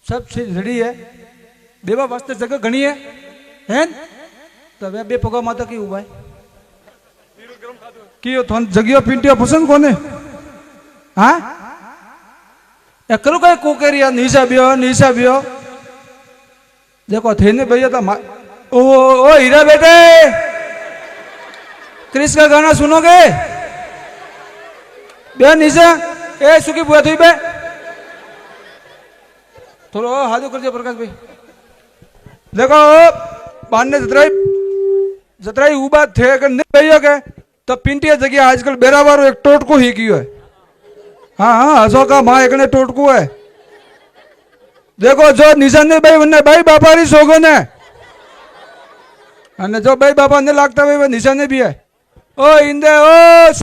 सब चीज रेडी है देवा वास्ते जगह घनी है तो वे बे पगा माता की उबाय की थोन जगियो पिंटियो पसंद कोने हाँ या करो काय कोकेरिया निशा बियो देखो थे ने भैया तो ओ हीरा बेटे क्रिस का गाना सुनोगे बे निशा ए सुखी बुआ थी बे थोड़ा हाथों कर दिया प्रकाश भाई देखो बाने जतराई उबा थे अगर नहीं भैया के तो पिंटिया जगह आजकल बेरावारो एक टोटको ही कियो है हाँ हाँ अशोका माँ एक ने टोटको है देखो जो निशान भाई वन्ने भाई बापा री सोगो ने अने जो भाई बापा ने लागता भाई वो निशान भी है ओ इंदे ओ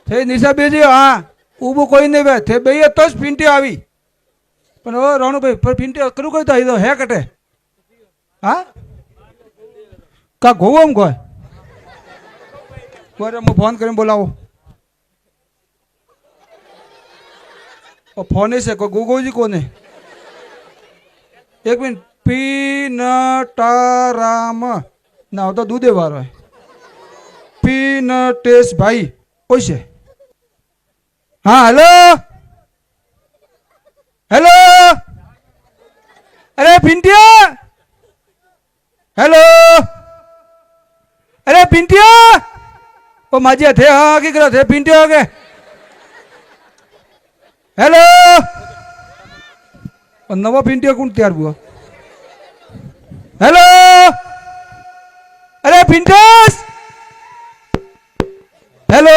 थे निशा बेजी हाँ ऊबो कोई नहीं वे थे भैया तो पिंटी आवी पर ओ राणू भाई पर पिंटी करू कोई तो आई तो है कटे हाँ का गोवम कोई कोरे मु फोन करें बोलाओ और फोन से को गोगो जी कोने एक मिनट पीनटाराम ना तो दूधे वारो है पीनटेश भाई ओसे हाँ हेलो हेलो अरे पिंटिया हेलो अरे पिंटिया ओ माजिया थे हाँ की करो थे पिंटिया हो गए हेलो और नवा पिंटिया कौन तैयार हुआ हेलो अरे पिंटस हेलो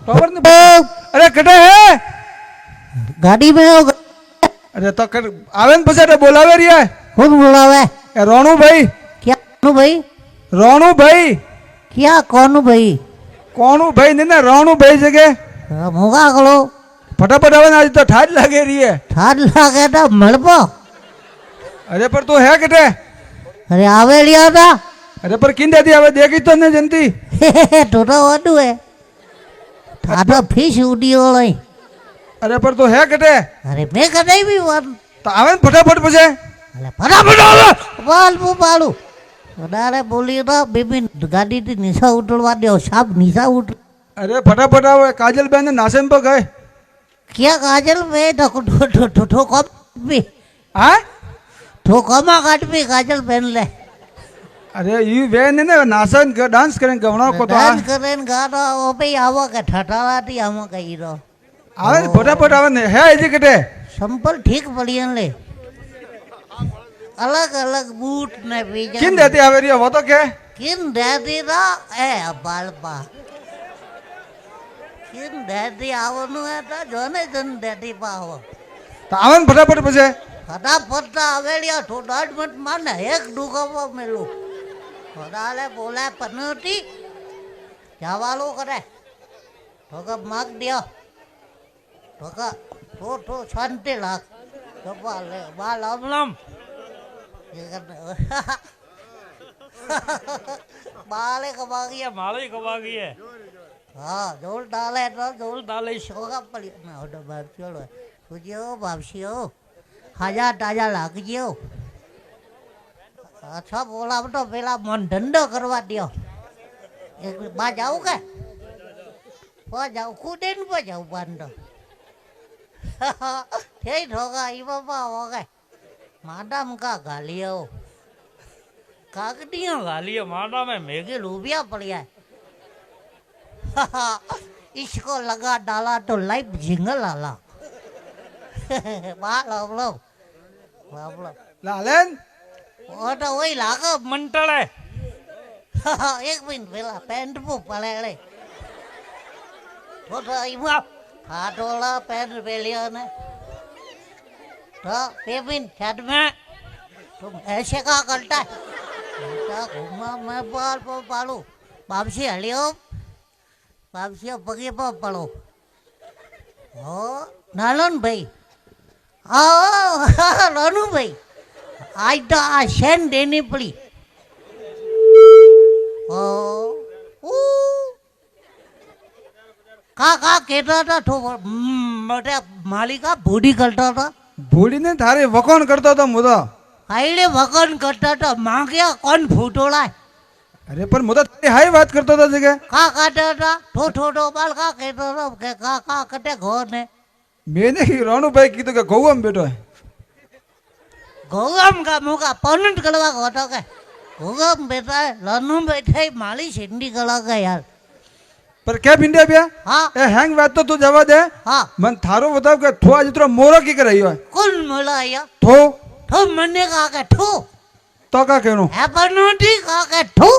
अरे कटे है गाड़ी में हो अरे तो कर आवे न पछे बोलावे रिया है कौन बोलावे रोनू भाई क्या रोनू भाई रोनू भाई क्या कौन भाई ने ना रोनू भाई जगह मुगा करो फटाफट आवे आज तो ठाड लागे रही है ठाड लागे तो मलपो अरे पर तू है कटे अरे आवे लिया था अरे पर किन देती आवे देखी तो ने जनती टोटो वाडू है ठाडो फिश उड़ी ओलाई अरे पर तू है कटे अरे मैं कदे भी वन तो आवे फटाफट पछे अरे फटाफट आवे बाल मु बालू વધારે બોલી તો બેબી ગાડીથી નિશા ઉતરવા દો સાબ નિશા ઉતર अरे फटाफट आओ काजल बहन नासेम पर गए क्या काजल में ठोको भी हाँ ठोको मा काट भी काजल पहन ले अरे ये वे ने ना नासन डांस करें गवना को तो डांस करें गाना वो पे आवा का ठठाला थी आवा का हीरो आवे फटाफट आवे ने है इजी कटे संपल ठीक बढ़िया ले अलग अलग बूट ने बीजा किन देती आवे रिया वो तो क्या किन देती ना ए बालपा किन देती आवनु है तो जोने जन देती पावो तो आवे फटाफट पछे फटाफट आवेलिया तो डाट मत माने एक दुखावा मेलू होदाले बोले पनोटी जावालो करे तो कब माग दिया तो का तो शांति लाग तो बाल अमलम बाले कमा गया माले कमा गया हाँ जोल डाले शोगा पड़ी मैं ऑर्डर बाप चलो तुझे बापसियो हजार ताजा लाग जियो अच्छा बोला तो पहला मन धंधो करवा दियो एक बा जाऊ के बा जाऊ खुदेन बा जाऊ बंदो ठीक होगा ये बाबा हो गए माडम का गालियो काकटियां गालियो माडम में मेघे लूबिया पड़िया है इसको लगा डाला तो लाइफ जिंगल आला बालो लालन वो तो वही लागा मंटल है एक मिनट पहला पैंट पो पड़े रे तो इमा हाथोला पैंट पहलिया ने तो पेपिन छत में तुम ऐसे का करता है घूमा मैं बाल पर पालू वापसी हलियो वापसी पगे पर पड़ो ओ नालन भाई आओ रानू भाई आज तो आशन देनी पड़ी ओ का कहता था तो मोटे मालिका बूढ़ी करता था ભૂડીને તારે વખોણ કરતો હતો હું તો आईले वकन करता था माँ क्या कौन फूटोला અરે પણ હું તો તારી હાઈ વાત કરતો હતો કે का कहता था ठो बाल का कहता था के का कटे घोर ने મેં નહીં રાણુભાઈ કીધું કે ગૌમ બેઠો હે. गौगम का मुका पन्नट कलवा होता के गौगम बेटा लनु बैठे माली सिंडी कला का यार પર કે પિંડ્યા બ્યા हाँ એ હેંગ વાત તો તું જવા દે हाँ મને થારો બતાવ કે થો આજ તો મોરો કી કરાઈ હોય कौन मोला आया થો ठो मन्ने का के ठो તો કા કેનો है पनोटी का के ठो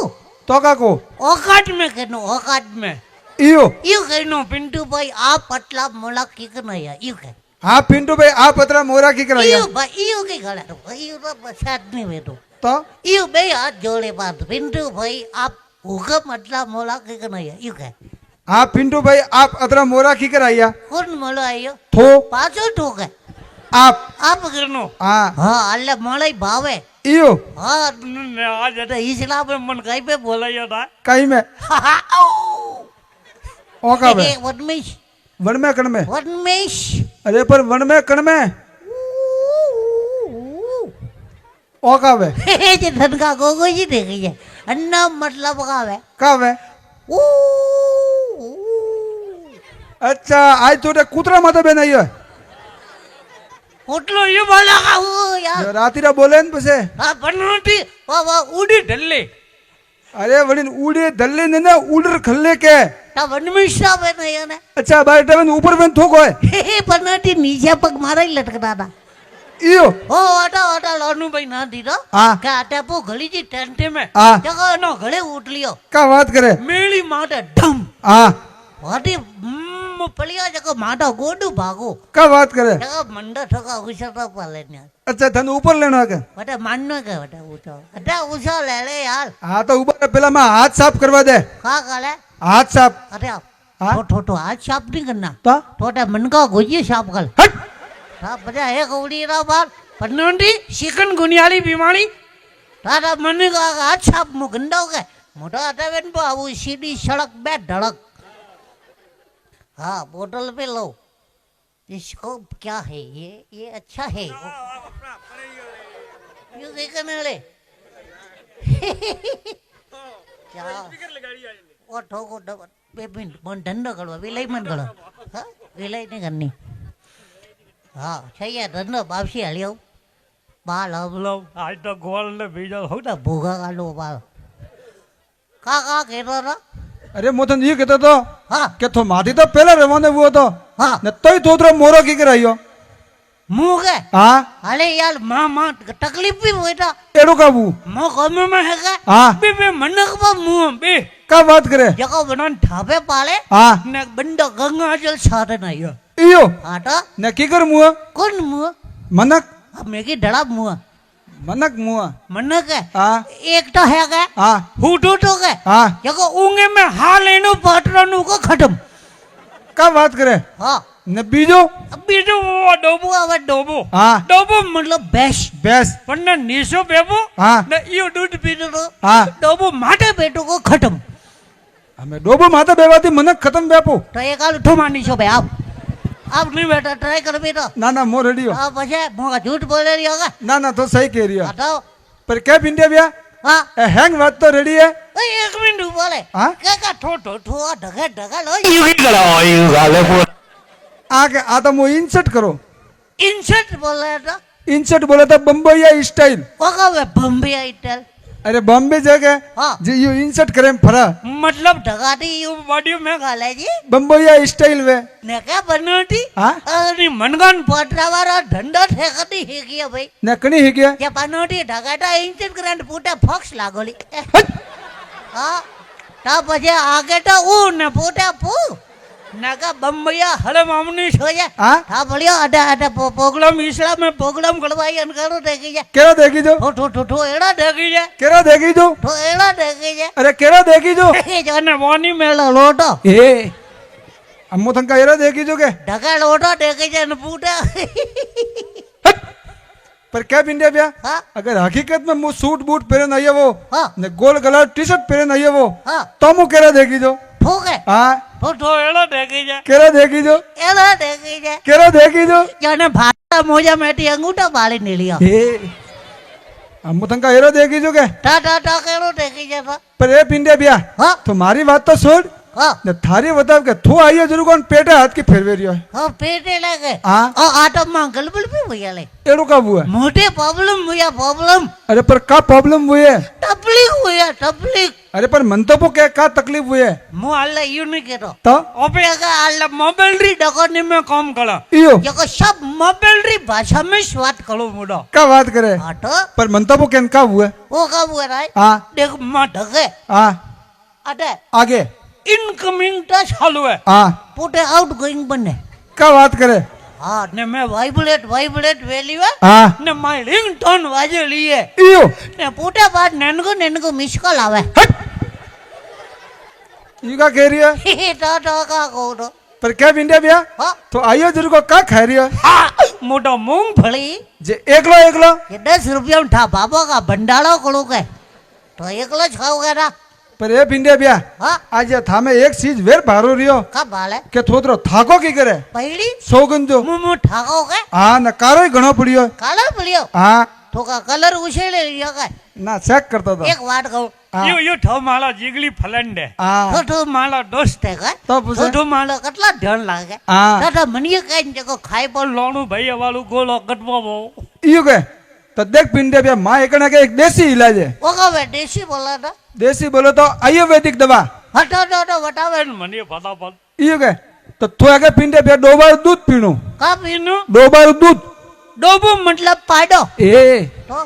તો કા કો औकात में कहनो औकात में ઈયો यू कहनो पिंटू भाई आप पटला मोला किक नहीं है यू कह હા પિન્ટુ ભાઈ આ પતરા મોરા કી કરાઈ यू भाई यू के गला तो यू तो बसात नहीं बेटो તો यू बे हाथ जोड़े बात पिंटू भाई आप हुक्म मतलब मोला किक नहीं है यू कह હા પિન્ટુ ભાઈ આપ અતરા મોરા કી કરાયા कौन मोला आयो થો पाछो ठोक है આપ आप करनो હા हाँ अल्लाह मोला ही भावे ઈયો हाँ आज तो इस्लाम में मन कहीं पे बोला जाता કઈ મે ઓકા બે वनमेश વણ મે કણ મે वनमेश અરે પર વણ મે કણ મે ઓકા બે जे धन का गोगो जी देखी है अन्ना मतलब का है કા બે અચ્છા આજ તો કૂતરા માથે બેન આવ્યો ઓટલો ये बोला का वो यार રાતીરા બોલે ને પછી हाँ बनोटी वो उड़ी ढल्ले અરે વડીને ઉડે ધલ્લે ને ને ઉડર ખલ્લે કે ता वनमेश का बे नहीं है ना અચ્છા બાર ટવે ઉપર બેન થોક હોય हे बनोटी नीचे पग मारा ही लटकता था ઈયો ओ वाटा लोनू भाई ना दीदा હા કે આટે પો ગળી જી ટેન્ટે મે હા જગો નો ગળે ઉઠલિયો કા વાત કરે મેળી માટે ઢમ હા વાટી પલિયો જગો માટા ગોડું ભાગો કા વાત કરે જગો મંડા ઠકા ઉછળતા પાલે ને અચ્છા તને ઉપર લેનો કે વટા માનનો કે વટા ઊંચો અટા ઊંચો લે લે યાર હા તો ઉપર પેલા માં હાથ સાફ કરવા દે का काले હાથ સાફ अरे हाँ? ठो आज साफ नहीं करना તો छोटा मन का गोजी साफ कर હટ हाँ बजा एक उड़ी रहा बार पन्नोंडी चिकन गुनियाली बीमारी तारा मन का आज साफ मुगंडा हो गए मोटा आता बेन बाबू सीधी सड़क बे धड़क हाँ बोतल पे लो इसको क्या है ये अच्छा है यू देखने ले क्या वो ठोको डबल बेबिन मन धंधो करो विलाई मन करो हाँ विलाई नहीं करनी हाँ सही है धंधो बापसी हलियो बाल अब लो आज तो गोल ने बीजो हो ना भूगा का लो बाल का कहता था અરે હું તને એ કહેતો હતો हाँ કે તો માથી તો પેલા રવાને એવો હતો हाँ ને તોય તોતરો મોરો કી કરાયો मुंह के હા अरे यार माँ तकलीफ भी बेटा એડું કાબુ मो गमे में है का हाँ बे मनक बा मुंह बे કા વાત કરે जगह बना ढाबे पाले હા ने बंदा गंगा जल सारे नहीं है ઈયો आटा ને કી કર મુआ कौन मुंह મનક अब मेरी डड़ा मुंह મનક મુआ मनक है હા एक तो है का હા हुटू तो के હા जगह ऊँगे में हाल लेनो पाटरानू को खत्म કા વાત કરે हाँ ને બીજો अब बीजो वो डोबो आवे डोबो હા डोबो मतलब बेस બેસ वरना नीसो बेबो હા ने यो दूध पीनो तो હા डोबो माटे पेटो को खत्म અમે ડોબો માથે બેવાથી મનક ખતમ બેપો तो एक आलू ठो मानी छो भाई आप नहीं बेटा ट्राई कर बेटा ના ના મો રેડિયો आप बचे मोगा झूठ बोले रही होगा ના ના તો સહી કહી રહ્યો हटाओ પર કે પિંડ્યા બ્યા हाँ એ હેંગ વાત તો રેડી હે ओए एक मिनट बोले हाँ? क्या का ठो ठो ठो ढगा ढगा लो આ કે આ તો મો ઇન્સર્ટ કરો इंसर्ट बोले तो ઇન્સર્ટ બોલે તો બંબઈયા સ્ટાઇલ ओका वे बम्बे आइटल અરે બોમ્બે જગે हाँ જે યુ ઇન્સર્ટ કરે એમ ફરા मतलब ढगाती यू बॉडी में गाले जी બંબઈયા સ્ટાઇલ વે ने क्या बनोटी હા अरे मनगन पटरा वाला धंधा ठेकती है क्या भाई ને કણી હી ગયા क्या बनोटी ढगाटा इंसर्ट करंट पूटे फॉक्स लागोली हाँ ता बजे आगे तो ऊ ने पूटे पू नका बम्बैया हले मामनी सोया હા हाँ बढ़िया अडा अडा प्रोग्राम इस्लाम में प्रोग्राम करवाई अन करो देखी जा કેરો દેખી જો ठो ठो ठो ठो एड़ा देखी जा કેરો દેખી જો ठो एड़ा देखी जा અરે કેરો દેખી જો ये जाने वानी मेला लोटो એ અમો થંકા એરો દેખી જો કે ढका लोटो देखी जा न पूटा પર કે પિંડ્યા બ્યા हाँ અગર હકીકત में મુ सूट बूट પહેરન આયો हाँ ને ગોલ ગલા ટી શર્ટ પહેરન આયો हाँ તો મુ કેરો દેખી જો ठोके हाँ तो एलो देखी जा केरो देखी जो एलो देखी जा केरो देखी जो जाने भाटा मोजा मेटी अंगूठा बाली नीलिया हे हम तंका हेरो देखी जो के टा केलो देखी जा था पर ए पिंडे बिया हाँ तो मारी बात तो छोड़ हाँ ने थारी बताव के थू आइयो जरूर कोन पेटे हाथ की फेरवे रियो है हाँ पेटे लगे हाँ और आटम में गलबल भी भैया ले एड़ो का हुआ मोटे प्रॉब्लम भैया प्रॉब्लम अरे पर का प्रॉब्लम हुई है तकलीफ भैया तकलीफ अरे पर मन तो के का तकलीफ हुई है मु आल्ला यू नहीं केतो तो ओपे का आल्ला मोबाइल री डकोनी में काम करा इयो ये को सब मोबाइल री भाषा में स्वाद करो मुडो का बात करे आटो पर मन तो के का हुआ है वो का हुआ राय हाँ देख मां ढके हाँ अटे आगे इनकमिंग टच चालू है हाँ पुटे आउट गोइंग बने का बात करे हाँ ने मैं वाइब्रेट वैल्यू है हाँ ने माय रिंगटोन वाजे लिए इयो ने पुटे बाद ननको मिस कॉल आवे हट ये का कह रही है टा का कोडो पर क्या पिंडे बिया हाँ तो आइयो जरूर को का खा रही है हाँ मोटा मूंगफली जे एकलो एकलो ये 10 रुपया में ठा बाबा का भंडारा करो के तो एकलो खाओगे ना पर ए पिंडे बिया हाँ आज था में एक चीज वेर भारो रियो कब बाले के थोतरो थाको की करे पहली सोगन जो मुंह ठाको के हाँ न कारो घणो पड़ियो कलर पड़ियो हाँ तो का कलर उछेले लियो का ना चेक करता था एक वाट कहूं हाँ। यू ठो माला जिगली फलंडे हाँ तो माला दोस्त है का तो पूछे तो माला कतला ध्यान लागे हाँ दादा मनिया कहीं जगह खाई पर लोणू भैया वालू गोलो कटवा वो इयो के तो देख पिंडे बिया माँ एकना के एक देसी इलाज है वो का वे देसी बोला था देसी बोलो तो आयुर्वेदिक दवा हटो बतावे मने फटाफट इयो के तो तू आगे पिंडे बिया 2 बार दूध पीनो का पीनू 2 बार दूध डोबो मतलब पाडो ए तो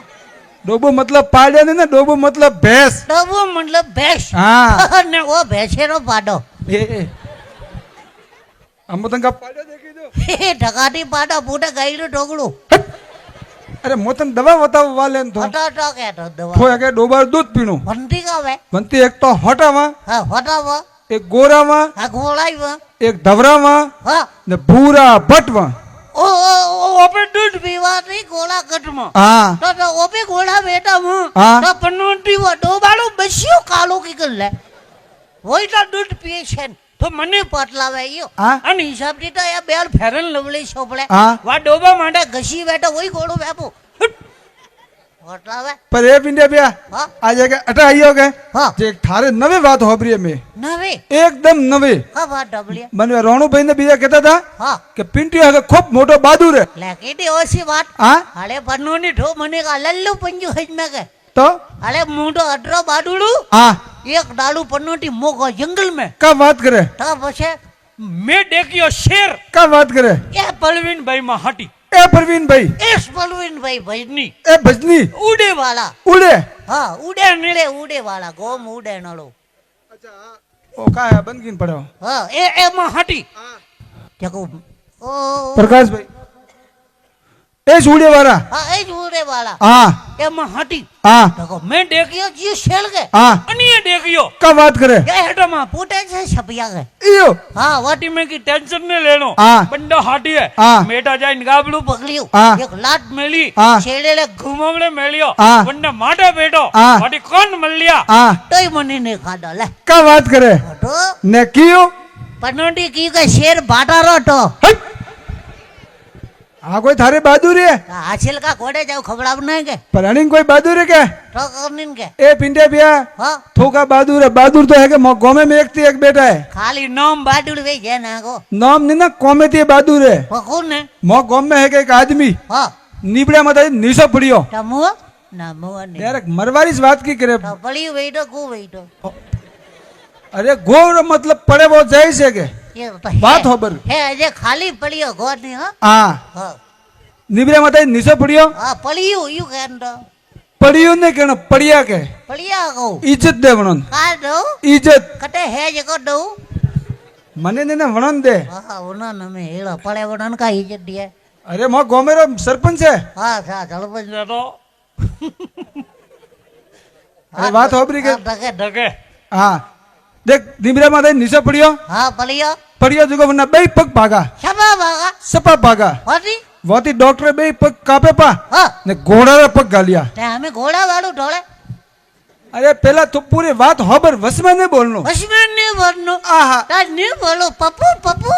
डोबो मतलब पाड़े नहीं ना डोबो मतलब भैंस डोबो मतलब भैंस हाँ ने वो भैंसेरो पाडो ए हम तंका पाड़े देखी जो ढकाटी पाडो पूटे गाईडो टोकड़ो अरे मोतन दवा बताओ वाले तो हटो के तो दवा थो आगे 2 बार दूध पीनो बनती का वे बनती एक तो हटावा हाँ हटावा एक गोरावा हाँ घोड़ाईवा एक धवरावा हाँ ने भूरा भटवा ओ पे दूध पीवा नहीं घोड़ा कटमा हाँ तो ओ पे घोड़ा बेटा मु हाँ। तो पन्नोटी वो दो बालो बसियो कालो की कर ले वही तो दूध पिए छे तो मने पटलावे यो हाँ। अन हिसाब થી તો યા બેલ ફેરન લવલી સોપડે हाँ। વા ડોબા માટે ઘસી બેઠો વही ઘોડો બેપો પટલાવે पर ए पिंडे बिया हाँ आ जाके अटा आइयो के हाँ जे थारे नवे बात होबरी में નવે एकदम नवे કા વાત ડબલિયા मन रोणू भाई ने बीजा कहता था हाँ कि पिंटी आगे खूब मोटो बहादुर है લે કીધી ઓછી વાત हाँ હાલે પન્નોની ઠો મને કા લલ્લુ પંજુ હજ મે કે तो હાલે મોટો અડરો બાડુડું हाँ એક ડાળું પન્નોટી મોગો જંગલ में का बात करे તા પછી मैं देखियो शेर का बात करे એ पलवीन भाई में हटी ए प्रवीण भाई એસ પલવીન ભાઈ ભજની ए भजनी ઉડે વાળા उड़े હા ઉડે નીળે ઉડે વાળા ગોમ ઉડે નળો ओ का है बंद किन पड़ो હા એ માં હટી જકો ओ प्रकाश भाई ए उड़े वाला હા એ જ ઉડે વાળા हाँ એ માં હટી हाँ જકો મેં દેખ્યો જીવ શેલ કે हाँ अनिए देखियो का बात करे એ હેડો માં ફૂટે છે છપિયા के इयो હા वाटी में की टेंशन नहीं लेनो हाँ। बंदा हाटी है हाँ। मेटा जाए गाबड़ू પકડ્યું हाँ। એક લાટ મેલી हाँ। છેડેલે घुमावड़े मेलियो हाँ। बंदा माटे बैठो हाँ। वाटी कौन मल लिया हाँ તોય મને ને ખાધો લે का बात करे હટો ने कियो પનોટી કી કે શેર બાટારો હટો हट हाँ कोई थारे बहादुर है હાસિલ કા ઘોડે જાવ ખબડાવ નહીં કે पर रनिंग कोई बहादुर है क्या તો કરનીન કે ए पिंडे बिया હા थोका बहादुर है बहादुर तो है कि गाँव में एक थी एक बेटा है ખાલી નામ બાટુડ વે જે નાખો नाम नहीं ना कौमे थी बहादुर है પકોર ને मो गाँव में है कि एक आदमी હા नीबड़े में नीसो पड़ियो તમુ ના મુવા ને यार मरवारी से बात की करे તો પડી વેઈટો કુ વેઈટો अरे गोर मतलब पड़े वो जाए से के એ તો बात हो बर હે અજે ખાલી પડ્યો ઘોર ની હા हाँ હા नीबड़े में नीसो पड़ियो હા પડ્યું યુ કેન તો पड़ियो ने कहना पड़िया के પડ્યા કહું इज्जत दे वणन કા દઉં इज्जत કટે હે જકો દઉં मने ने वणन दे હા ઓના નમે હેળો પડે વડન કા ઇજ્જત દે अरे मो गाँव में सरपंच है હા સા જળપજ तो अरे बात हो बरी के ઢકે ढके हाँ देख नीबड़े में नीसो पड़ियो હા પડ્યો पड़ियो जो वरना बे पग भागा શબા ભાગા सपा भागा હોતી वाती डॉक्टर बे पग कापे पा હા ने घोड़ा रे पग गालिया તે અમે ઘોડા વાળું ઢોળે अरे पहला तू पूरी बात होबर वस में नहीं बोलनो उसमें नहीं बोलनो आहा ता नहीं बोलो पप्पू पप्पू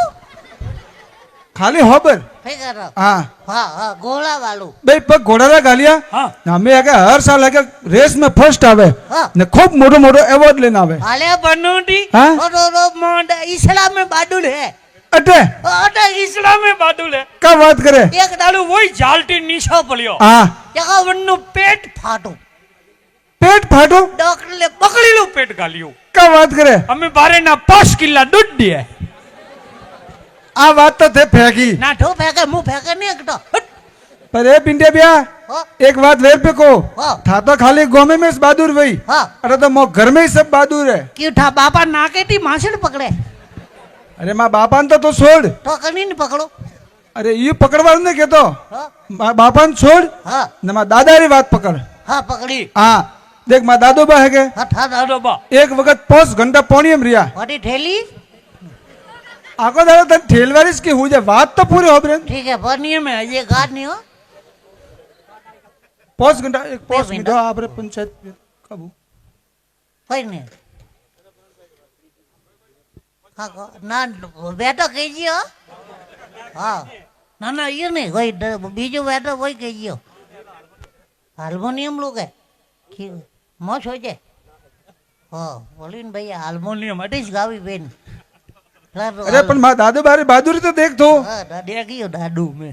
खाली होबर ठीक है रो हाँ हाँ हाँ गोला वालू भाई पग घोड़ा गालिया હા हमें आगे हर साल आगे रेस में फर्स्ट आवे हाँ ने खूब मोटो मोटो अवार्ड लेना आवे आले बनोटी हाँ? रो मोंड इस्लाम में बादुल है अटे अटे ઇસ્લામે બાદુલે क्या बात करे एक डालू વોય ઝાલટી નીચો પડ્યો हाँ जगह वन्नु पेट फाटू पेट फाटो डॉक्टर ने પકડેલું પેટ ગાલ્યું क्या बात करे અમે બારેના 5 કિલ્લા દૂધ દે आ बात तो थे फेंकी ना ठो फेंके मुंह फेंके नहीं एकटो पर ए पिंडे बिया हाँ एक बात वेर पे को हाँ था तो खाली गोमे में बहादुर वही हाँ अरे तो मो घर में ही सब बहादुर है क्यों था बापा नाके थी मांसड़ पकड़े अरे माँ बापा ने तो छोड़ तो कहीं नहीं पकड़ो अरे ये पकड़वा ने के तो हाँ बापा ने छोड़ हाँ न माँ दादा री बात पकड़ हाँ पकड़ी हाँ देख माँ दादो बा है के हाँ था દાદોબા एक वक्त 5 घंटा पोणियम रिया बड़ी ठेली आको दादा तन ठेलवारिस की हो जाए बात तो पूरी हो ब्रेन ठीक है बनिए में ये गाद नहीं हो 5 घंटा एक 5 मिनट। मिनट आप रे पंचायत कब कोई नहीं हाँ ना बेटा कीजिए हाँ ना ना ये नहीं कोई बीजू बेटा वही कीजिए हारमोनियम लोग है मोश हो जाए हाँ बोली न भैया हारमोनियम अटीस गावी बेन अरे पण माँ दादो बारे बहादुरी तो देख तो हाँ दादिया की दादू में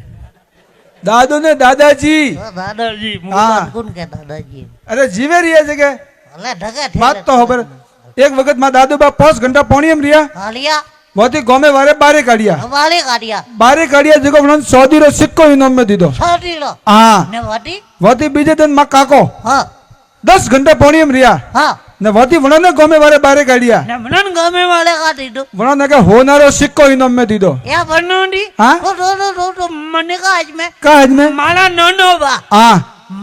दादो ने दादाजी हाँ, दादाजी हाँ। मुकुंद कौन के दादाजी अरे जीवे रिया जगह अल्लाह ढका थे बात तो हो पर एक वक्त माँ दादो बा 5 घंटा पोणियम रिया हालिया बहुत ही गाँव में वारे बारे काढ़िया वाले काटिया बारे काढ़िया जगह उन्होंने 100 रो सिक्को इनाम में दी दो छोटी लो हाँ ने वाटी वती बीजे दिन माँ काको हाँ 10 घंटा पोणियम रिया हाँ ने वती वना ने गाँव में वारे बारे काढ़िया ने मनन गमे वाले काटी दो वना ने के होनारो सिक्को इनाम में दी दो या बनोंडी हाँ? रो मने का आज में का आज में મારા નોનો બા हाँ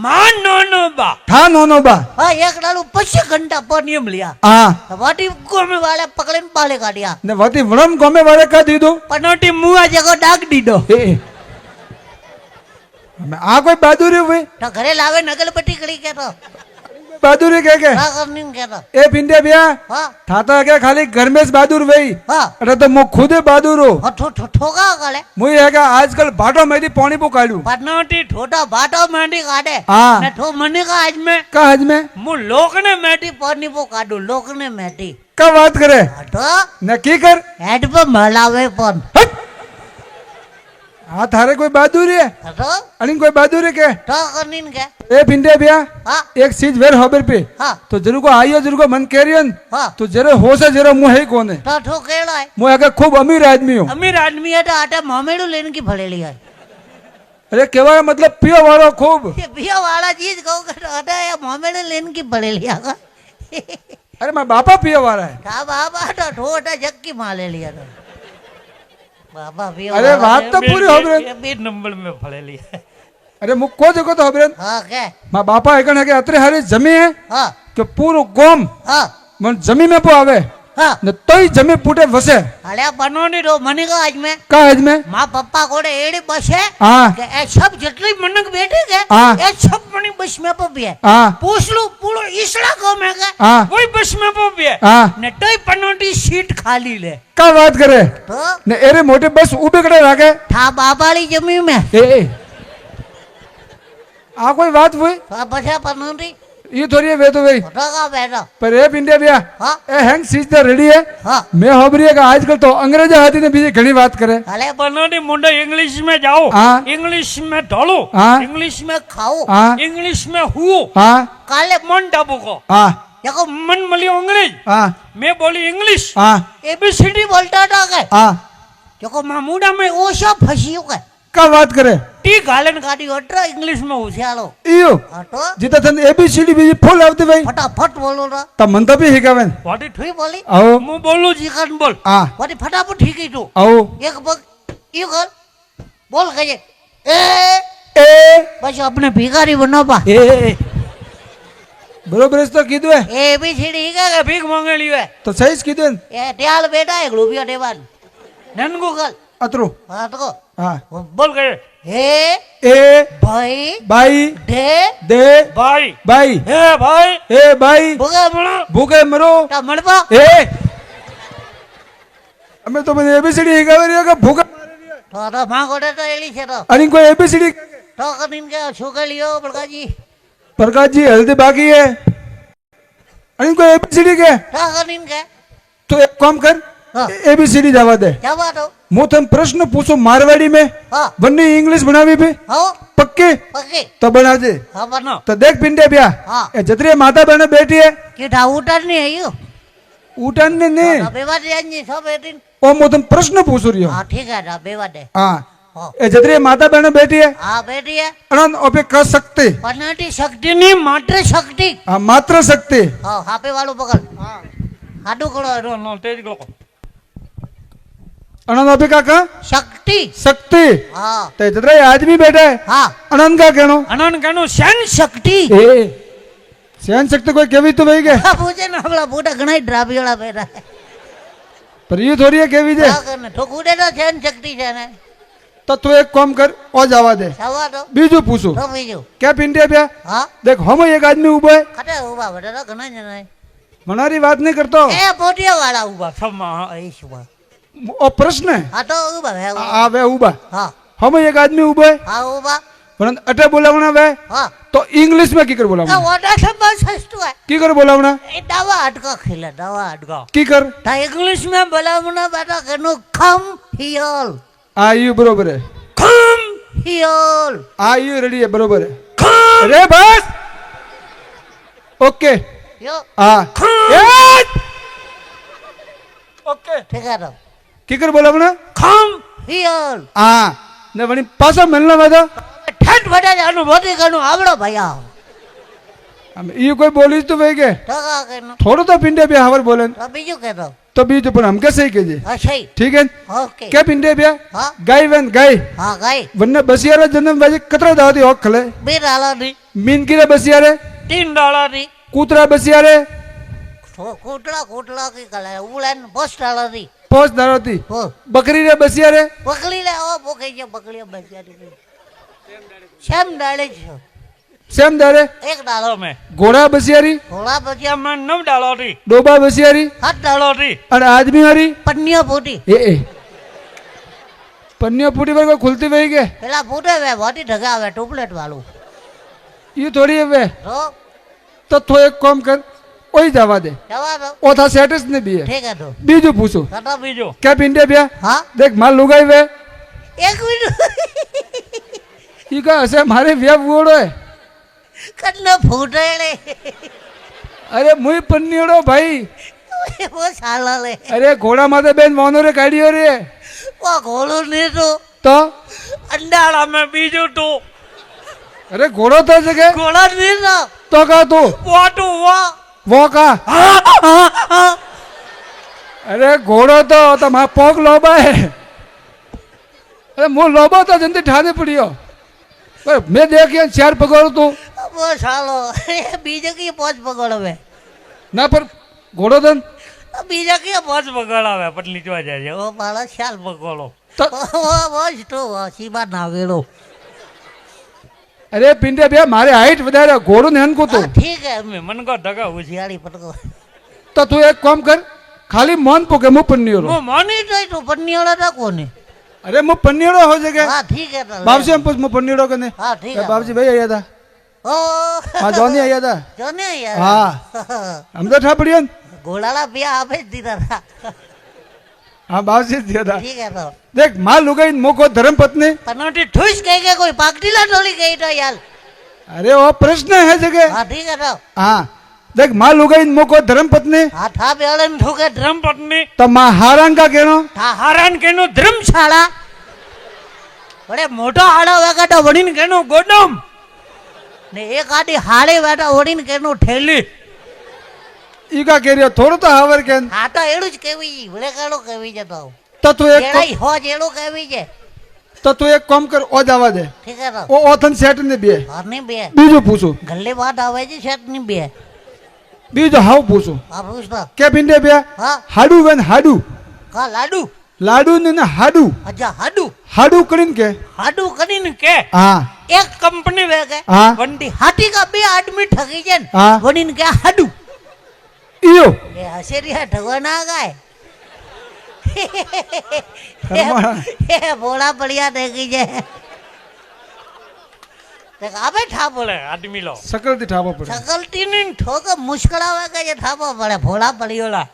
માં નોનો બા था नोनो बा हाँ एक डालू 25 घंटा पनियम लिया हाँ वाटी गमे वाले पकड़े न बाले काटिया ने वती वनम गाँव में वारे का दी दो પનોટી મુઆ જગો ડાક દીધો ए मैं आ कोई बहादुरी हुई तो घरे लावे नगल पट्टी कड़ी के तो बहादुरी कह के क्या करनी के तो ए पिंडे बिया हाँ था तो क्या खाली घर में बहादुर वही हाँ अरे तो मो खुद बहादुर हो और ठोका काले मुझे है क्या आजकल भाटो में पानी पो काढ़ू પનોટી ठोटा बाटो मेंढी काटे हाँ। ने ठो मने का आज में का आज में હું લોકને मेटी पानी पो काटू लोक ने मेटी का बात करे तो न की कर हेड पे मलावे पन हट! हाँ थारे कोई बहादुरी है तो अनिन कोई बहादुरी के तो करनी के ए पिंडे बिया हाँ एक चीज वेर होबर पे हाँ तो जरूर को आइयो जरूर को मन कैरियन हाँ तो जरे हो से जरा मुँह है कौन है तो ठो केड़ा है मुँह है खूब अमीर आदमी हूँ अमीर आदमी है तो आटा मामेड़ू लेने की भरेली है अरे केवा मतलब पियो वालो खूब ये बिया वाला चीज कहो कर आटा या मामेड़ू लेने की भरेली है अरे मैं बापा पियो वाला है का बाबा तो ठोटा जक्की माले लिया तो बाबा पिया अरे वाला बात तो पूरी हो रही બે નંબર में ફળેલી अरे मुख को देखो तो हो हाँ क्या माँ बापा एकन है कि अतरे हारी जमी है हाँ कि पूरो गोम हाँ मन जमी में पो आवे हाँ न तोई जमी पुटे वसे अरे बनोनी रो मनी का आज में का आज में माँ पप्पा कोड़े एड़ी बस है हाँ कि ए सब जितनी मनक बैठे के हाँ। ए सब मनी बस में पपी है हाँ पूछ लो पूरो इसला को में के हाँ કોઈ બસમાં પોપીએ हाँ ને તોય પનોટી સીટ ખાલી લે का बात करे तो ने एरे मोटे बस उबे कड़े राखे था बाबाली जमीन में ए आ कोई बात हुई तो बचा बनोनी ये थोड़ी है वे तो भाई का बैठा पर ए पिंडे भैया हाँ ए हैंग सीज तो रेडी है हाँ मैं होबरी है कि आजकल तो अंग्रेजा हाथी ने बीजी घनी बात करे अरे પનોટી મુંડો ઇંગ્લિશ में जाओ हाँ। इंग्लिश में ढोलो हाँ। इंग्लिश में में खाओ हाँ इंग्लिश में हुओ हाँ काले मन डाबू को हाँ देखो मन मलियो अंग्रेज हाँ मैं बोली इंग्लिश हाँ एबीसीडी बोलता था के हाँ देखो मामूडा में वो सब फंसी के का बात करे टी गालन गाड़ी अट्रा इंग्लिश में होशियारो इयो हाँ तो जिता थन एबीसीडी बीजी फुल आवती भाई फटाफट बोलो ना तब मन तो भी हिकावेन वाटी ठीक बोली आओ मु बोलू जीकन बोल हाँ बोली फटाफट ठीक ही तो आओ एक बग यू कर बोल कहे ए ए बस अपने भिखारी बनो पा ए बरोबर तो कीधु है एबीसीडी का भीख मांगे लियो है तो सही कीधु है ए ट्याल बेटा एक रुपया देवान नन गूगल अतरो हाँ तो हाँ बोल के હે એ ભાઈ બાઈ ઢે દે ભાઈ બાઈ હે ભાઈ એ બાઈ ભૂગે મળો ભૂગે મરો તા મળવા એ અમે તો મને એબીસીડી શીખવાડી રહ્યો કે ભૂગે તો માં ગોડે તો એલી છે તો અને કોઈ એબીસીડી તો કદીન કે છોકરીઓ બળકાજી प्रकाश जी हल्दी बाकी है અને કોઈ એબીસીડી કે તો કદીન કે तो एक काम कर हाँ। एबीसीडी जवा दे જવા દો मैं तुम प्रश्न पूछो मारवाड़ी में હા वन्नी इंग्लिश बनावी भी હો पक्के પગે तो बना दे હા બનો तो देख पिंडे ब्याह हाँ। ये जतरी माता बहन बैठी है કે ઢાઉટર ની આયો उठन ने ने બેવા दे ની સો બેટી ओ मैं तुम प्रश्न पूछ रही हूँ હા ઠીક है રા બેવા દે हाँ હો ये जतरी माता बहन बैठी है હા બેટી હે अनंत ओपे कर सकते પનાટી શક્તિ ની માત્ર શક્તિ हाँ मात्र सकते હા હાપે વાળું પકડ હાડું કરો નો નો તેજ લોકો अनंत ओपे का कहा શક્તિ सकते હા तो जतरा आदमी बैठा है હા अनंत का कहनो અનન કનું સેન શક્તિ ए सहन सकते कोई केवी तो वही के હા પૂછે ને આપણા બુડા ઘણા ડ્રાબીઓળા બેઠા पर ये थोड़ी है केवी जे હા કરને ઠોકુડે તો છે ને શક્તિ છે ને तो तू एक काम कर और जावा दे સવા તો बीजू पूछो તો બીજું क्या पिंडे पे હા देख हम एक आदमी उबा है ખટે ઉભા બેઠા તો ઘણા જણા मनारी बात नहीं करता એ પોટિયા વાળા ઉભા સમા એ શુભા और प्रश्न है હા તો ઉભા હે आ वे उबा હા हम एक आदमी उबा है હા ઉભા परंतु अटे बोलावना वे હા तो इंग्लिश में की कर તો बोलावना ઓટા શબ્દ સસ્તું હે की कर बोलावना એ દવા અટકા ખીલે દવા અટકા की कर ता इंग्लिश में बोलावना बेटा कनो खम हियल आ यू बरोबर है ખમ हियल आ यू रेडी है बरोबर है अरे बस ओके यो हाँ ઓકે ठीक है तो की कर बोलावना ખમ हियल हाँ ने वनी पासा मिलना वादा ठट बड़ा जानो मोटी कनो आवड़ो भैया हम ये कोई बोली तो वही के टका कनो थोड़ा तो पिंडे पे हवर बोलन तो बीजू के तो तो बीज पर हम कैसे ही कीजिए अच्छा ही ठीक है ओके क्या पिंडे पे हाँ गाय वन गाय हाँ गई वन्ने बसियारा जन्म बाजी कतरा दादी होक खले बे डाला दी मीन कीरे बसियारे 3 ડોલર ની कूतरा बसियारे कोटला कोटला की कला उड़न बस डाला दी पोस दारोती हो बकरी रे बसियारे पकड़ी ले ओ पोके जे पकड़ी बच जाती शेम डाले छो सेम दारे एक डालो તમે घोड़ा बसियारी थोड़ा बचिया આમાં 9 ડોલર ની डोबा बसियारी 7 ડોલર ની और आदमी वाली पन्निया फूटी ए पन्निया फूटी पर कोई खुलती वही के પેલા ફૂટે વે વાટી ઢગાવે ટોપલેટ વાળું ये थोड़ी है वे તો तो एक काम कर वही जावा दे જવા દો ओ था सेटस ने भी है ઠીક હે તો बीजू पूछो કટા બીજો क्या पिंडे पे હા देख माल लुगाई वे એક મિનિટ ये का ऐसे हमारे व्याप वोड़ो है કટને ફૂટે લે अरे मुई पन्नीड़ो भाई वो साला ले अरे घोड़ा माते बेन मोनो रे काढ़ियो रे वो घोड़ो नहीं तो અંડાળા મેં બીજું તો अरे घोड़ो तो जगह घोड़ा नहीं तो का तू વાટું વા वो का अरे घोड़ो तो मां पोक लोबा है अरे मुंह लोबो तो जल्दी ठाने पड़ियो पर मैं देखिए 4 पकड़ तू वो सालो बीजे की पहुंच पकड़ो वे ना पर घोड़ो तो बीजे की બસ બગાડાવે પટલી જોવા જાય वो बाला शाल पकड़ो तो वो तो वो सीमा ना वेलो अरे पिंडे भैया मारे हाइट વધારે घोड़ो ने को तो ठीक है તમે મન કો ધગા ઉછી सियाड़ी पटको तो तू एक काम कर खाली मन पोके मु पन्नीड़ो वो मानी तो पन्नी वाला था कोने अरे मु पन्नीड़ो हो जगह हाँ ठीक है तो बाबू से हम पूछ मु पन्नीड़ो कने हाँ ठीक है बाबूजी भाई आया था ओ हाँ जॉनी आया था जो नहीं यार हाँ हम तो ठा पड़ियो घोड़ाला बिया आपे दीदा था हाँ बाबूजी दिया था ठीक है तो देख मां लुगाई मोको धर्म पत्नी पनोटी ठुस कह के कोई पाकटीला टोली गई तो यार अरे वो प्रश्न है जगह हाँ ठीक है तो हाँ देख मां लुगाई मोको धर्म पत्नी हाँ था बेड़न ठोके ધર્મ પત્ની तो मां हारांग का कहनो था હારાન કેનો ધર્મશાળા बड़े मोटो हाड़ा वेगा तो વડીન કેનો ગોડમ ने एक आधी हाड़े वेटा ओડીन केनो ठेली ई का कह रियो थोड़ो तो हावर केन हाँ तो एड़ू ज केवी भले कालो केवी जतो तो तू एक केड़ाई हो जेड़ो केवी जे तो तू एक काम कर ओ जावा दे ठीक है तो ओ ओथन सेट ने बे और नहीं बे बीजो पूछो गल्ले बात आवे जी सेट नहीं बे बीजो हाउ पूछो आप पूछता क्या पिंडे बे हाँ हाडू वन हाडू का लाडू लाडू ने ना हाडू अच्छा हाडू हाडू करीन के हाडू કરીને કે हाँ એક કંપની વે કે હા. વંડી હાટી કા બે આદમી ઠગી જાય ને હા. વણીને કે હાડુ इयो એ હસેરિયા ઠગવાના ગાય હરમાણા. એ ભોળા પડ્યા ઠગી જાય તે આબે ઠાપલે આદમી લો सकल थी ठापा पड़े સકલતી ની ઠોક મુશ્કેલ આવે કે જે ઠાપા પડે ભોળા પડ્યોલા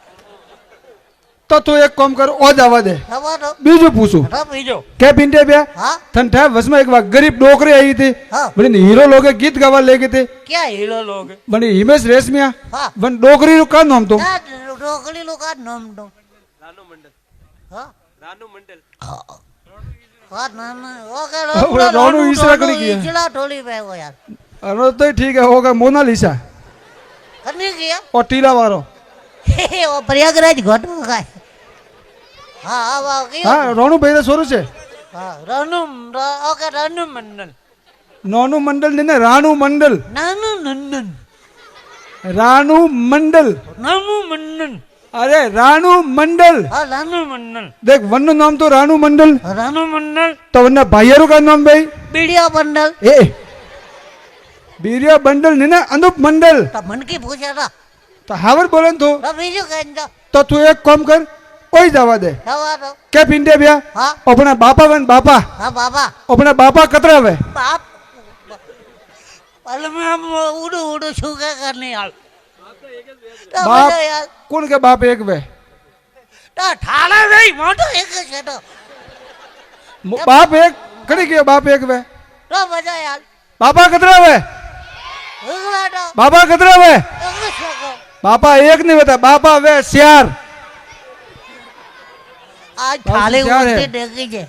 तो तू एक काम कर ओ जावा दे ખબર તો बीजू पूछू બીજો क्या पिंटे पे હા ठंडा बस में एक बार गरीब डोकरी आई थी हाँ. बड़ी हीरो लोग गीत गावा ले गए थे ક્યાં હીરો લોગ बड़ी हिमेश रेशमिया હા बन डोकरी रू का नाम तो ઢોકળી લોકો નામ તો હા હા ના ના ઓકે રોનું ઈસરા કરી ગયા. ઈચલા ઢોલી પે યાર अरे तो ठीक है होगा मोनालिसा કની ગયા और टीला वारो ઓ પ્રયાગરાજ ઘટો ખાય હા હા વાહ કયો हाँ रोनू भाई रे सोरू छे હા ઓકે રનુ મંડલ नोनू मंडल ने रानू मंडल નાનું નંદન रानू मंडल નાનું મંડન अरे रानू मंडल હા નાનું નાનું મંડલ देख वन नु नाम तो रानू मंडल નાનું મંડલ तो वन्ना भाईयारू का नाम भाई બીડિયા બંડલ ए बीरिया बंडल ने ना अनूप मंडल તો મનકી પૂછ્યા હતા तो हावर बोलन तो તો બીજું કઈ તો तू एक काम कर ओई जावा दे દવા તો क्या पिंडे भैया હા अपना बापा वन बापा હા બાબા अपना बापा कतरा वे બાપ પલમે આમ ઉડું ઉડું છું કે કરની હાલ તો બાપ બધા યાર कौन के बाप एक वे તો ઠાળા નહીં મોટો એક જ છે તો बाप एक खड़ी गयो बाप एक वे તો બધા યાર बापा कतरा वे ઉગલા તો बापा कतरा वे ઉગલું શકો बापा एक नहीं बता बापा वे सियार આ થાળી ક્યાં હે? ઉડતી દેખી છે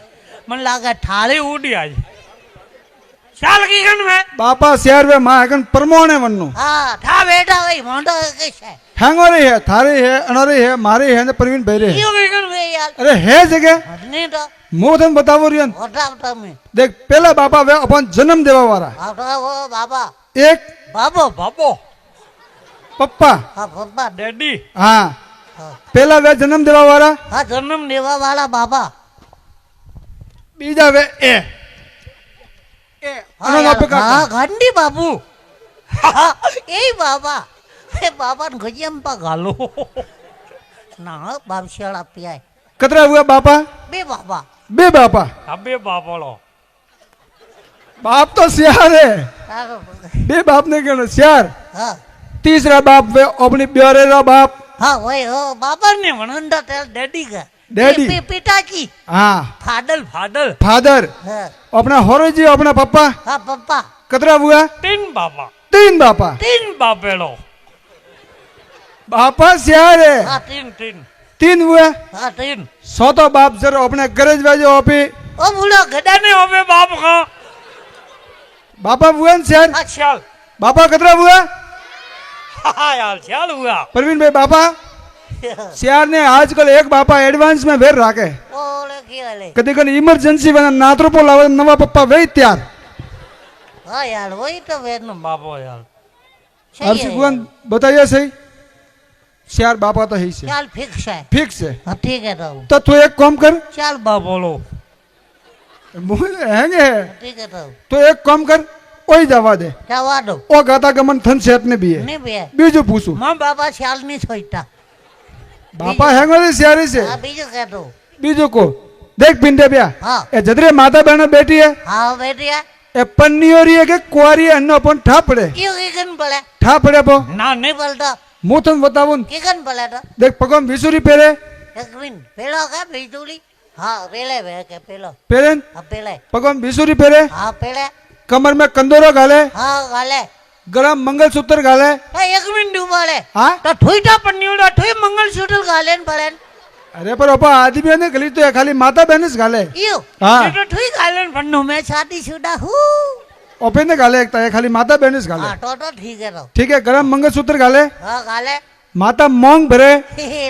મને લાગે થાળી ઉડી આજ ચાલ કી ગન મે बापा सियार वे मां अगन परमोने वन्नु હા થા બેઠા ભાઈ મોટો એક જ છે हैंगोरी है थारी है अनोरी है मारी है ने प्रवीण भाई रे है। ઈયો કઈ કન વે યાર अरे है जगह નહીં તો मो थन बतावो रियन મોટા તમે देख पहला बापा वे अपन जन्म देवा वाला આવતા હો બાબા एक બાબો બાબો पप्पा હા પપ્પા ડેડી हाँ હા पहला वे जन्म देवा वाला હા જન્મ લેવા વાળા બાબા बीजा वे ए હા અનો યાર, બાપે કાકા. હા ગાંધી બાબુ હા, એ બાબા એ બાબા ને ગજમ પા ગાલો ના બાપ શાળા પીઆય कतरा हुआ बापा બે બાબા बे बापा અબે બાપોલો बाप तो सियार है તારો बे बाप ने कहना सियार હા तीसरा बाप वे अपनी ब्यारे रा बाप હા ઓય હો બાબા ને વણંદા તેલ ડેડી का डैडी પિતાજી हाँ फादल फादल फादर હા अपना होरो जी अपना पप्पा હા પપ્પા कतरा हुआ तीन बापा तीन बापा तीन बापेलो बापा सियार है હા तीन तीन तीन हुआ હા तीन सौ तो बाप जरा अपने गरज वाजे ओपी ઓ બુડો ગડા डने होवे बाप का बापा हुआ न सियार હા चाल बापा कतरा हुआ हाँ यार चाल हुआ प्रवीण भाई बापा सियार ने आजकल एक बापा एडवांस में वेर राखे ઓલે કેલે कदी कदी इमरजेंसी बना नातरोपो लावे नवा पप्पा वे त्यार હા યાર હોય તો વેરનું बापो यार हर्षित भगवान बताइए सही सियार बापा तो है ही से ચાલ ફિક્સ છે फिक्स है હા ઠીક है તો तो तू एक काम कर ચાલ बापोलो हैंगे है ઠીક है તો तो एक काम कर ओई जावा दे જવા દો ओ गाता गमन थन सेट ने भी है નહીં બે बीजू पूछू માં બાબા ચાલ નહીં છોડતા बापा हैंगे रे सियारी से હા બીજું કહેતો बीजू को देख पिंडे ब्या હા ए जदरे माता बहन बेटी है હા બેટિયા ए पन्नियोरी है के कुआरी है अन्नो अपन ठा पड़े ઈયો કીકન પડે ठा पड़े पो ना નહીં પડતો मुथन बतावन કીકન પડે તો देख पगम विसुरी पेरे એક મિનિટ પેલો કે બીજુલી હા પેલે વે કે પેલો पेरेन હા પેલે पगम विसुरी पेरे હા પેલે कमर में कंदोरो गाले હા ગાલે गला मंगलसूत्र गाले એ એક મિનિટ ઉભાડે हाँ તો ઠોઈટા પન્નીઓડા ઠોઈ મંગલસૂત્ર ગાલે ને પડે अरे पर अपा आदमी ने गली तो है खाली माता बहन से गाले ઈયો हाँ ये तो ठीक गालन પન્નુ મેં છાતી છુડા હું ओपे ने गाले एक है खाली माता बहन से गाले હા તો ઠીક है તો ठीक है गरम मंगलसूत्र गाले હા ગાલે माता मोंग भरे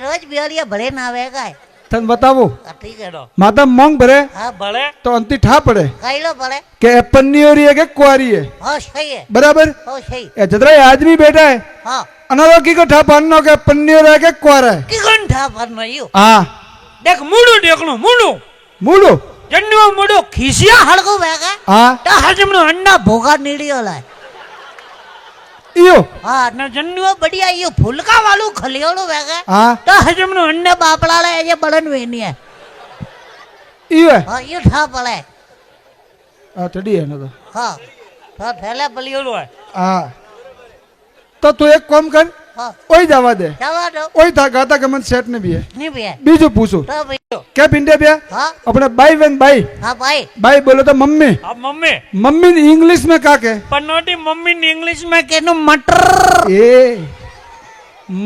રોજ બિયાળિયા ભરે ના આવે કાય तन बतावो હા ઠીક है તો माता मोंग भरे હા बड़े तो अंति ठा पड़े કાઈલો પડે के पन्नियोरी है के कुआरी है હા સહી है बराबर હો સહી ए जदरा आदमी बैठा है હા अनारोगी को ठा पानो के पन्नियोर है के कुआरा है કીકન ઠા પરનો ઈયો हाँ देख मुड़ू देखनो मुड़ू मूलो જન્યો મોડો ખીસિયા હળગો વેગે હા તો હજમનો અન્ના ભોગા નીડિયો લાય ઈયો હા ને જન્યો બડિયા યો ફુલકા વાળું ખલિયોળું વેગે હા તો હજમનો અન્ને બાપડા લાય જે બળન વેની ઈયો હા યો ઠા પડે હા ટડી હે તો હા તો થેલે બલિયોળું હોય હા તો તું એક કામ કર હા ઓય જવા દે જવા દો ઓય થા ગાતા ગમન સેટ ને બી હે ની બે બીજું પૂછું તો ભાઈ કે પિંડે બે હા अपने बाई वेन बाई હા ભાઈ बाई बोलो तो मम्मी આ મમ્મી मम्मी इंग्लिश में का के પનોટી મમ્મી ને ઇંગ્લિશ માં કેનું મટર ए